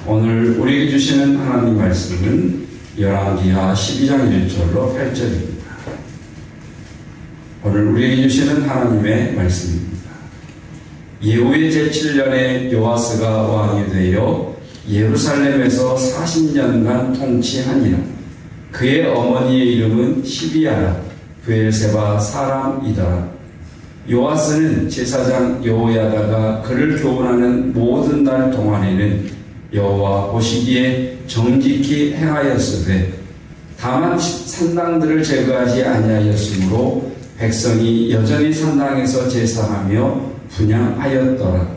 오늘 우리에게 주시는 하나님 말씀은 열왕기하 12장 1절로 8절입니다. 오늘 우리에게 주시는 하나님의 말씀입니다. 예후의 제7년에 요아스가 왕이 되어 예루살렘에서 40년간 통치하니라. 그의 어머니의 이름은 시비아라 브엘세바 사람이더라. 요아스는 제사장 여호야다가 그를 교훈하는 모든 날 동안에는 여호와 보시기에 정직히 행하였으되 다만 산당들을 제거하지 아니하였으므로 백성이 여전히 산당에서 제사하며 분향하였더라.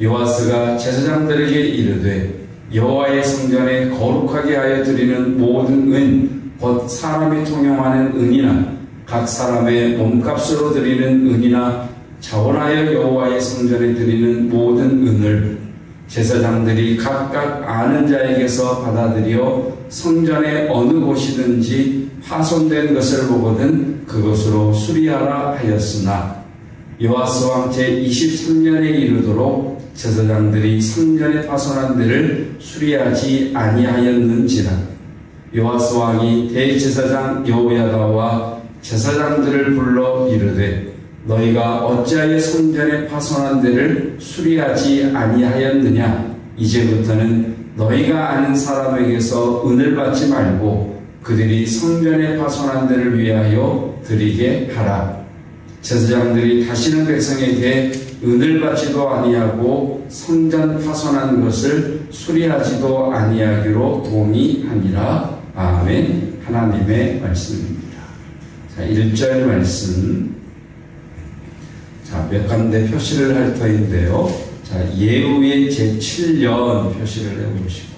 요아스가 제사장들에게 이르되 여호와의 성전에 거룩하게 하여 드리는 모든 은, 곧 사람이 통용하는 은이나 각 사람의 몸값으로 드리는 은이나 자원하여 여호와의 성전에 드리는 모든 은을 제사장들이 각각 아는 자에게서 받아들여 성전의 어느 곳이든지 파손된 것을 보거든 그것으로 수리하라 하였으나 요아스 왕 제23년에 이르도록 제사장들이 성전에 파손한 데를 수리하지 아니하였는지라. 요아스 왕이 대제사장 여호야다와 제사장들을 불러 이르되 너희가 어찌하여 성전에 파손한 데를 수리하지 아니하였느냐. 이제부터는 너희가 아는 사람에게서 은을 받지 말고 그들이 성전에 파손한 데를 위하여 드리게 하라. 제사장들이 다시는 백성에게 은을 받지도 아니하고 성전 파손한 것을 수리하지도 아니하기로 동의하니라. 아멘. 하나님의 말씀입니다. 자, 1절 말씀. 자, 몇 가운데 표시를 할 터인데요. 자, 예후의 제7년 표시를 해보시고,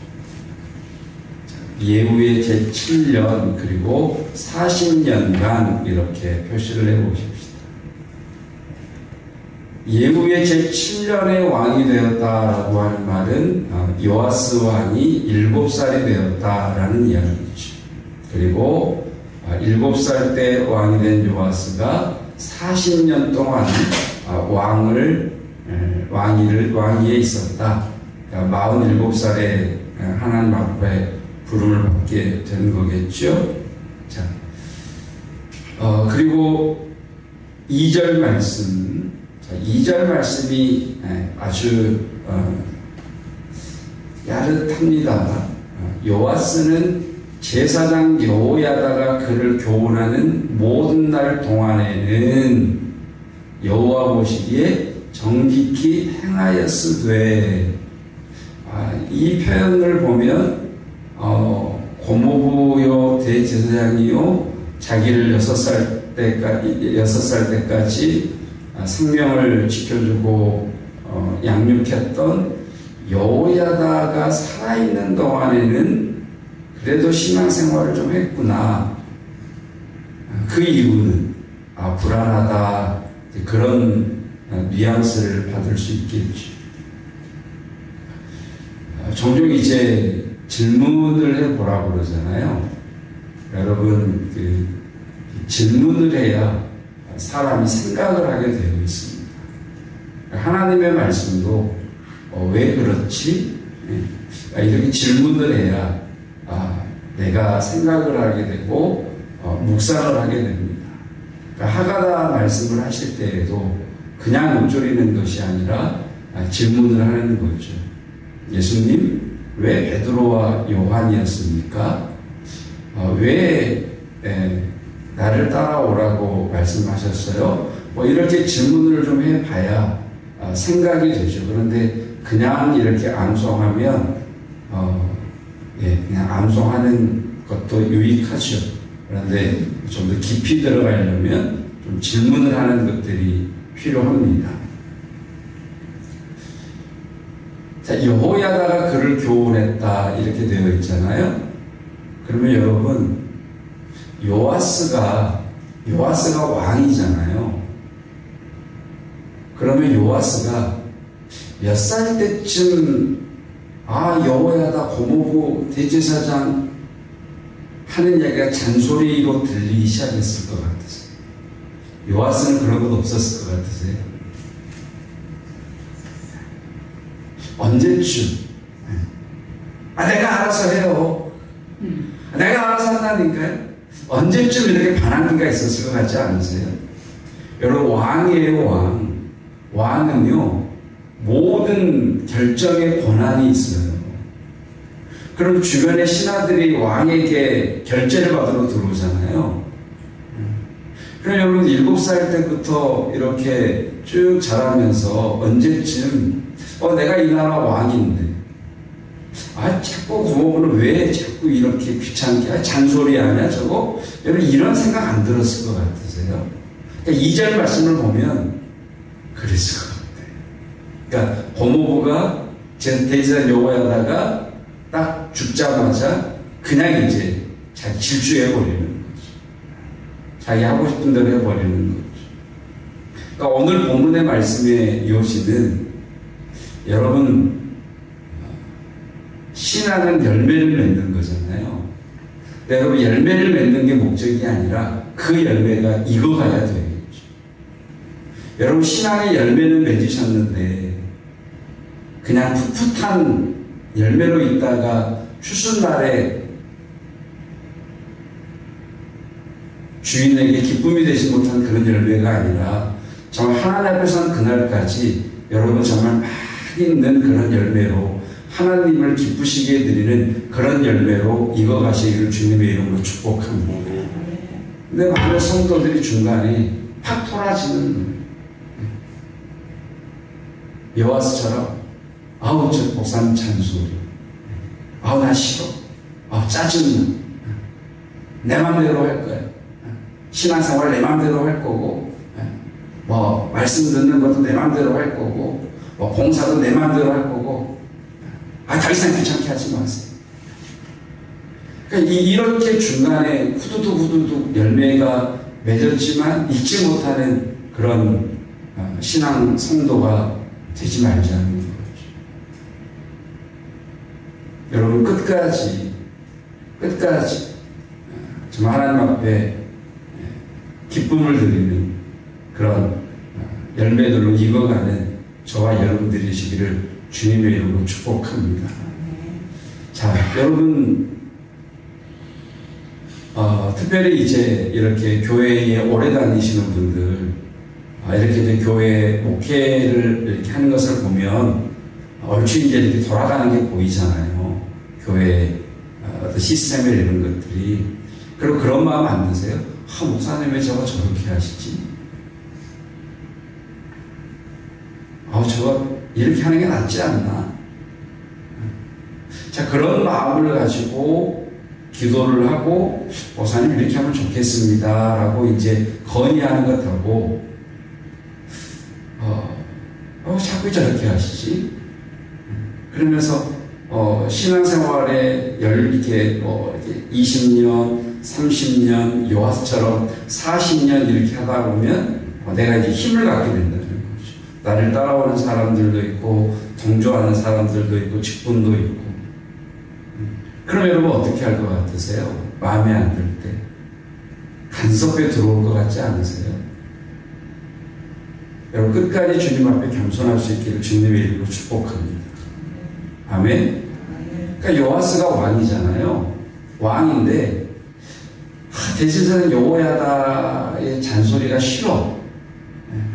예후의 제7년 그리고 40년간 이렇게 표시를 해보십시다. 예후의 제7년에 왕이 되었다라고 하는 말은 요아스 왕이 7살이 되었다라는 이야기죠. 그리고 7살 때 왕이 된 요아스가 40년 동안 왕위에 있었다. 그러니까 47살에 하나님 앞에 부름을 받게 된 거겠죠. 자, 그리고 2절 말씀. 자, 2절 말씀이 아주 야릇합니다. 요아스는 제사장 여호야다가 그를 교훈하는 모든 날 동안에는 여호와 보시기에 정직히 행하였으되, 이 표현을 보면 고모부요 대제사장이요 자기를 6살 때까지 생명을 지켜주고 양육했던 여호야다가 살아있는 동안에는 그래도 신앙생활을 좀 했구나. 그 이유는 불안하다, 그런 뉘앙스를 받을 수 있겠죠. 종종 이제 질문을 해보라고 그러잖아요. 여러분, 질문을 해야 사람이 생각을 하게 되어 있습니다. 하나님의 말씀도 왜 그렇지? 이렇게 질문을 해야 내가 생각을 하게 되고 묵상을 하게 됩니다. 그러니까 하가다 말씀을 하실 때에도 그냥 읊조리는 것이 아니라 질문을 하는 거죠. 예수님, 왜 베드로와 요한이었습니까? 왜 나를 따라오라고 말씀하셨어요? 이렇게 질문을 좀 해봐야 생각이 되죠. 그런데 그냥 이렇게 암송하면 그냥 암송하는 것도 유익하죠. 그런데 좀 더 깊이 들어가려면 좀 질문을 하는 것들이 필요합니다. 자, 여호야다가 그를 교훈했다 이렇게 되어 있잖아요. 그러면 여러분, 요아스가 왕이잖아요. 그러면 요아스가 몇 살 때쯤 여호야다 고모부 대제사장 하는 얘기가 잔소리로 들리기 시작했을 것 같으세요? 요아스는 그런 것 없었을 것 같으세요? 언제쯤 내가 알아서 해요. 내가 알아서 한다니까요. 언제쯤 이렇게 반항기가 있었을 것 같지 않으세요? 여러분, 왕이에요, 왕. 왕은요, 모든 결정에 권한이 있어요. 그럼 주변의 신하들이 왕에게 결제를 받으러 들어오잖아요. 그럼 여러분, 7살 때부터 이렇게 쭉 자라면서 언제쯤 내가 이 나라 왕인데 자꾸 고모부는 왜 자꾸 이렇게 귀찮게 잔소리하냐 저거? 여러분, 이런 생각 안 들었을 것 같으세요? 그러니까 2절 말씀을 보면 그랬을 것 같아요. 그러니까 고모부가 대제사장 여호야다가 딱 죽자마자 그냥 이제 자기 질주해버리는 거죠. 자기 하고 싶은 대로 해버리는 거죠. 그러니까 오늘 본문의 말씀의 요지는 여러분, 신앙은 열매를 맺는 거잖아요. 여러분, 열매를 맺는 게 목적이 아니라 그 열매가 익어가야 되겠죠. 여러분, 신앙의 열매는 맺으셨는데 그냥 풋풋한 열매로 있다가 추수날에 주인에게 기쁨이 되지 못한 그런 열매가 아니라 정말 하나님 앞에서는 그날까지 여러분 정말 막 있는 그런 열매로 하나님을 기쁘시게 드리는 그런 열매로 익어가시기를 주님의 이름으로 축복합니다. 근데 많은 성도들이 중간에 팍 토라지는 여호와스처럼 아우 저 목사님 잔소리, 아우 나 싫어, 아우 짜증나, 내 맘대로 할 거야, 신앙생활 내 맘대로 할 거고, 뭐 말씀 듣는 것도 내 맘대로 할 거고, 뭐 봉사도 내 맘대로 할 거고, 더 이상 귀찮게 하지 마세요. 그러니까 이렇게 중간에 후두둑 열매가 맺었지만 잊지 못하는 그런 신앙 성도가 되지 말자는 거죠. 여러분, 끝까지 정말 하나님 앞에 기쁨을 드리는 그런 열매들로 익어가는 저와 여러분들이시기를 주님의 이름으로 축복합니다. 자, 여러분, 특별히 이제 이렇게 교회에 오래 다니시는 분들, 이렇게 이제 교회 목회를 이렇게 하는 것을 보면 얼추 이제 이렇게 돌아가는 게 보이잖아요. 교회 시스템 이런 것들이. 그리고 그런 마음 안 드세요? 목사님 왜 저렇게 하시지? 저거 이렇게 하는 게 낫지 않나? 자, 그런 마음을 가지고 기도를 하고 목사님 이렇게 하면 좋겠습니다 라고 이제 건의하는 것하고 자꾸 저렇게 하시지? 그러면서 신앙생활에 이렇게 20년, 30년, 요하스처럼 40년 이렇게 하다 보면 내가 이제 힘을 갖게 된다는 거죠. 나를 따라오는 사람들도 있고 동조하는 사람들도 있고 직분도 있고. 그럼 여러분 어떻게 할 것 같으세요? 마음에 안 들 때 간섭에 들어올 것 같지 않으세요? 여러분, 끝까지 주님 앞에 겸손할 수 있기를 주님의 이름으로 축복합니다. 아멘. 그러니까 요아스가 왕이잖아요. 왕인데 대제사장 여호야다의 잔소리가 싫어.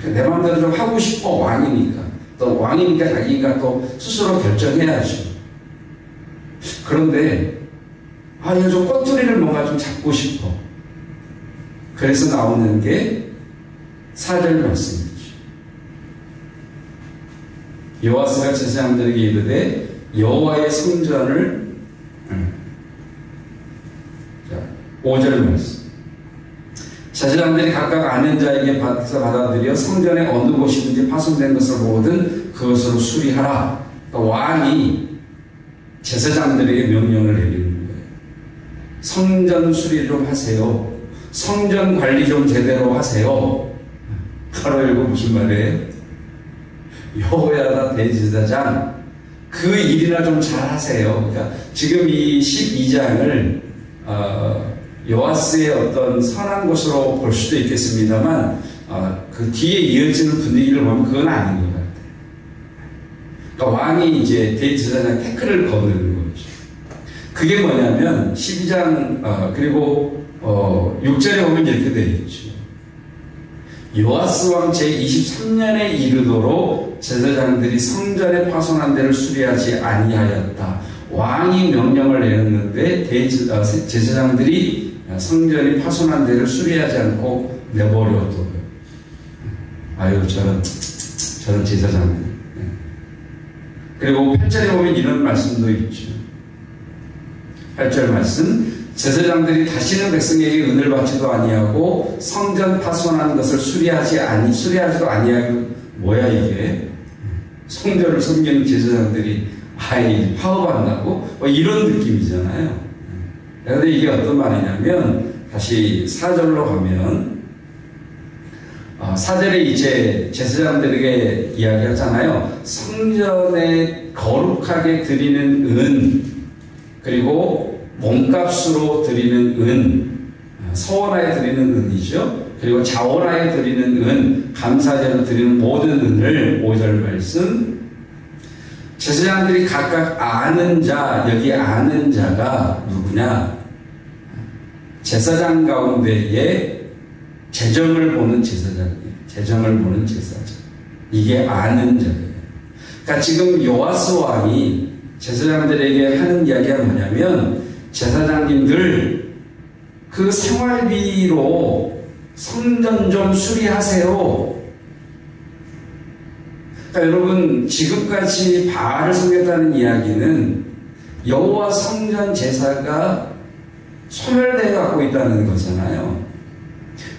내 마음대로 좀 하고 싶어. 왕이니까. 또 왕이니까 자기가 또 스스로 결정해야죠. 그런데 이거 좀 꼬투리를 뭔가 좀 잡고 싶어. 그래서 나오는 게 4절 말씀이죠. 요아스가 제사장들에게 이르되 여호와의 성전을 5절 말씀. 제사장들이 각각 아는 자에게 받아들여 성전의 어느 곳이든지 파손된 것을 보거든 그것으로 수리하라. 그러니까 왕이 제사장들에게 명령을 내리는 거예요. 성전 수리 좀 하세요. 성전 관리 좀 제대로 하세요. 바로 이거 무슨 말이에요? 여호야다 대제사장 그 일이나 좀 잘 하세요. 그러니까 지금 이 12장을 요아스의 어떤 선한 것으로 볼 수도 있겠습니다만 그 뒤에 이어지는 분위기를 보면 그건 아닌 것 같아요. 그러니까 왕이 이제 대제사장 태클을 거는 거죠. 그게 뭐냐면 12장 그리고 6절에 보면 이렇게 되어 있죠. 요아스 왕 제23년에 이르도록 제사장들이 성전에 파손한 데를 수리하지 아니하였다. 왕이 명령을 내렸는데 제사장들이 성전이 파손한 데를 수리하지 않고 내버려둬요. 아유 저런 제사장들. 그리고 8절에 보면 이런 말씀도 있죠. 8절 말씀, 제사장들이 다시는 백성에게 은을 받지도 아니하고 성전 파손한 것을 수리하지도 아니하고, 뭐야 이게? 성전을 섬기는 제사장들이 아예 파업한다고? 뭐 이런 느낌이잖아요. 그런데 이게 어떤 말이냐면, 다시 4절로 가면 4절에 이제 제사장들에게 이야기하잖아요. 성전에 거룩하게 드리는 은, 그리고 몸값으로 드리는 은, 서원하에 드리는 은이죠. 그리고 자원하에 드리는 은, 감사제로 드리는 모든 은을 5절 말씀, 제사장들이 각각 아는 자, 여기 아는 자가 누구냐? 제사장 가운데에 재정을 보는 제사장이에요. 재정을 보는 제사장. 이게 아는 자예요. 그러니까 지금 요아스 왕이 제사장들에게 하는 이야기가 뭐냐면, 제사장님들 그 생활비로 성전 좀 수리하세요. 그러니까 여러분, 지금까지 바알을 섬겼다는 이야기는 여호와 성전 제사가 소멸되어 갖고 있다는 거잖아요.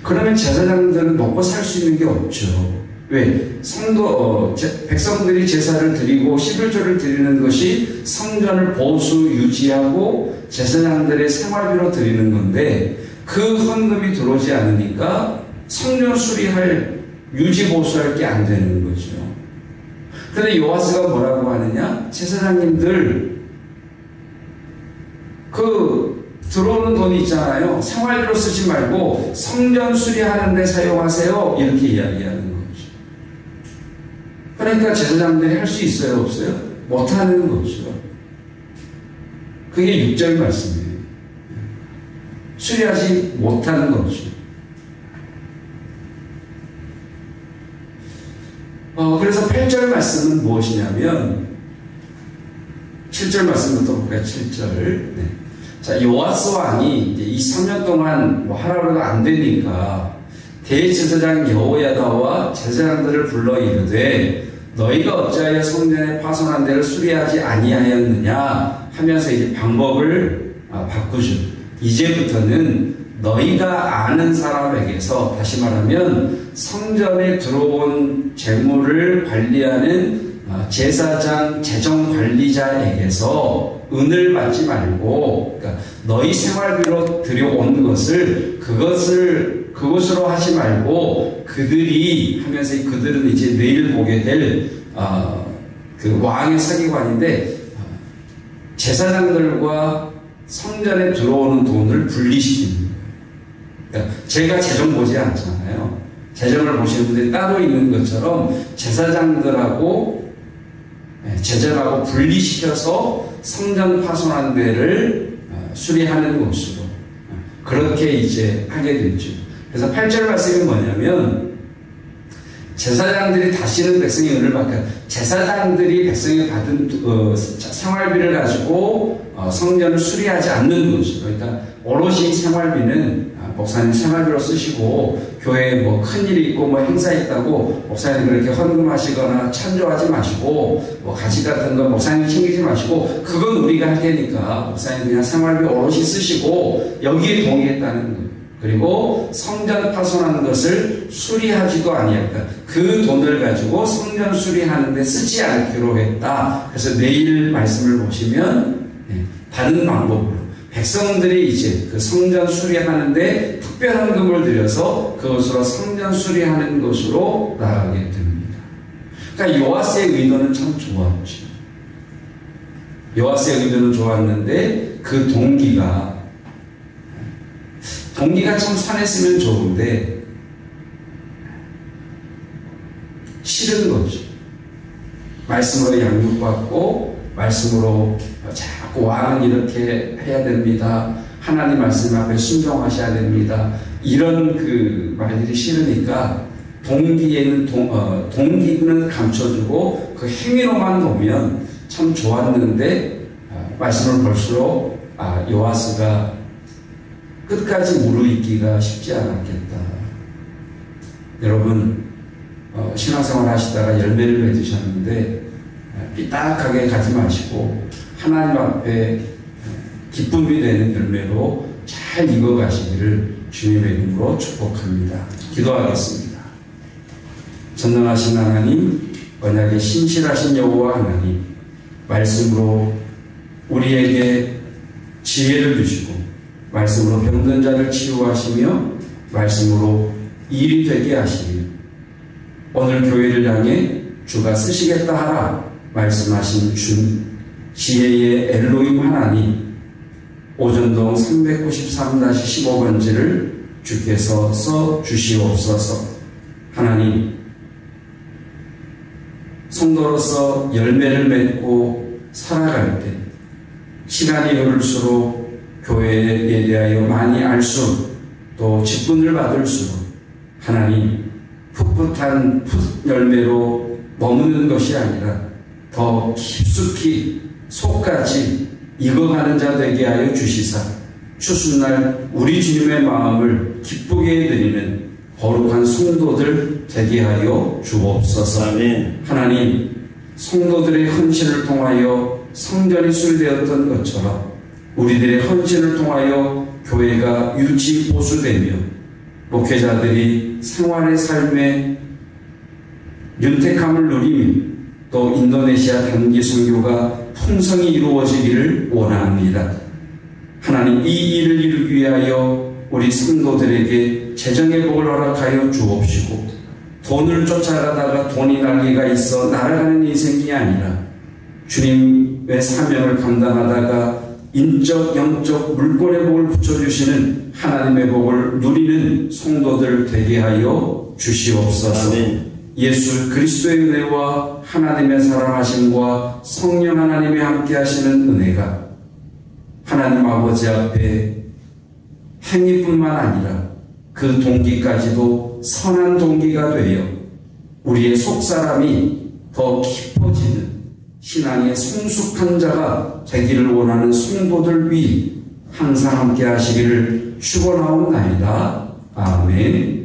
그러면 제사장들은 먹고 살 수 있는 게 없죠. 왜? 백성들이 제사를 드리고 11조를 드리는 것이 성전을 보수 유지하고 제사장들의 생활비로 드리는 건데, 그 헌금이 들어오지 않으니까 성전 수리할, 유지 보수할 게 안 되는 거죠. 그런데 요아스가 뭐라고 하느냐? 제사장님들 들어오는 돈이 있잖아요. 생활비로 쓰지 말고 성전 수리하는 데 사용하세요. 이렇게 이야기하는 거죠. 그러니까 제사장들이 할 수 있어요? 없어요? 못하는 거죠. 그게 6절 말씀이에요. 수리하지 못하는 거죠. 그래서 8절 말씀은 무엇이냐면, 7절 말씀부터 볼까요? 7절. 네. 자, 요아스 왕이 이제 이 3년 동안 뭐 하라고 해도 안 되니까 대제사장 여호야다와 제사장들을 불러 이르되, 너희가 어찌하여 성전에 파손한 데를 수리하지 아니하였느냐 하면서 이제 방법을 바꾸죠. 이제부터는 너희가 아는 사람에게서, 다시 말하면 성전에 들어온 재물을 관리하는 제사장 재정관리자에게서 은을 받지 말고, 그러니까 너희 생활비로 들여온 것을 그것으로 하지 말고, 그들이 하면서, 그들은 이제 내일 보게 될 그 왕의 서기관인데, 제사장들과 성전에 들어오는 돈을 분리시키는 거예요. 그러니까 제가 재정 보지 않잖아요. 재정을 보시는 분들이 따로 있는 것처럼 제사장들하고 제절하고 분리시켜서 성전 파손한 데를 수리하는 것으로 그렇게 이제 하게 됐죠. 그래서 8절 말씀이 뭐냐면, 제사장들이 다시는 백성의 은을 받게, 제사장들이 백성이 받은 생활비를 가지고 성전을 수리하지 않는 거죠. 그러니까 오롯이 생활비는 목사님 생활비로 쓰시고, 교회에 뭐 큰일이 있고 뭐 행사 있다고 목사님 그렇게 헌금하시거나 찬조하지 마시고, 뭐 가지 같은 거 목사님 챙기지 마시고, 그건 우리가 할 테니까 목사님 그냥 생활비 오롯이 쓰시고 여기에 동의했다는 거예요. 그리고 성전 파손한 것을 수리하지도 아니했다. 그 돈을 가지고 성전 수리하는 데 쓰지 않기로 했다. 그래서 내일 말씀을 보시면 다른 방법으로 백성들이 이제 그 성전 수리하는데 특별한 금을 들여서 그것으로 성전 수리하는 것으로 나아가게 됩니다. 그러니까 요아스의 의도는 참 좋았죠. 요아스의 의도는 좋았는데 그 동기가 참 선했으면 좋은데 싫은 거죠. 말씀으로 양육받고 말씀으로 자꾸 자꾸 왕은 이렇게 해야 됩니다. 하나님 말씀 앞에 순종하셔야 됩니다. 이런 그 말들이 싫으니까 동기는 감춰주고 그 행위로만 보면 참 좋았는데 말씀을 볼수록 요아스가 끝까지 무르익기가 쉽지 않았겠다. 여러분 신앙생활 하시다가 열매를 맺으셨는데 삐딱하게 가지 마시고 하나님 앞에 기쁨이 되는 열매로 잘 익어가시기를 주님의 이름으로 축복합니다. 기도하겠습니다. 전능하신 하나님, 언약의 신실하신 여호와 하나님, 말씀으로 우리에게 지혜를 주시고 말씀으로 병든 자를 치유하시며 말씀으로 일이 되게 하시며 오늘 교회를 향해 주가 쓰시겠다 하라 말씀하신 지혜의 엘로힘 하나님, 오전동 393-15번지를 주께서 써 주시옵소서. 하나님, 성도로서 열매를 맺고 살아갈 때 시간이 흐를수록 교회에 대하여 많이 알수록 또 직분을 받을수록 하나님 풋풋한 열매로 머무는 것이 아니라 더 깊숙이 속까지 익어가는 자 되게 하여 주시사 추수날 우리 주님의 마음을 기쁘게 해드리는 거룩한 성도들 되게 하여 주옵소서. 아멘. 하나님, 성도들의 헌신을 통하여 성전이 수리되었던 것처럼 우리들의 헌신을 통하여 교회가 유지 보수되며 목회자들이 생활의 삶에 윤택함을 누리며 또 인도네시아 단기 선교가 풍성히 이루어지기를 원합니다. 하나님, 이 일을 이루기 위하여 우리 성도들에게 재정의 복을 허락하여 주옵시고 돈을 쫓아가다가 돈이 날개가 있어 날아가는 인생이 아니라 주님의 사명을 감당하다가 인적, 영적, 물권의 복을 붙여주시는 하나님의 복을 누리는 성도들 되게 하여 주시옵소서. 아멘. 예수 그리스도의 은혜와 하나님의 사랑하심과 성령 하나님의 함께 하시는 은혜가 하나님 아버지 앞에 행위뿐만 아니라 그 동기까지도 선한 동기가 되어 우리의 속사람이 더 깊어지는 신앙의 성숙한 자가 되기를 원하는 성도들 위 항상 함께 하시기를 축원하옵나이다. 아멘.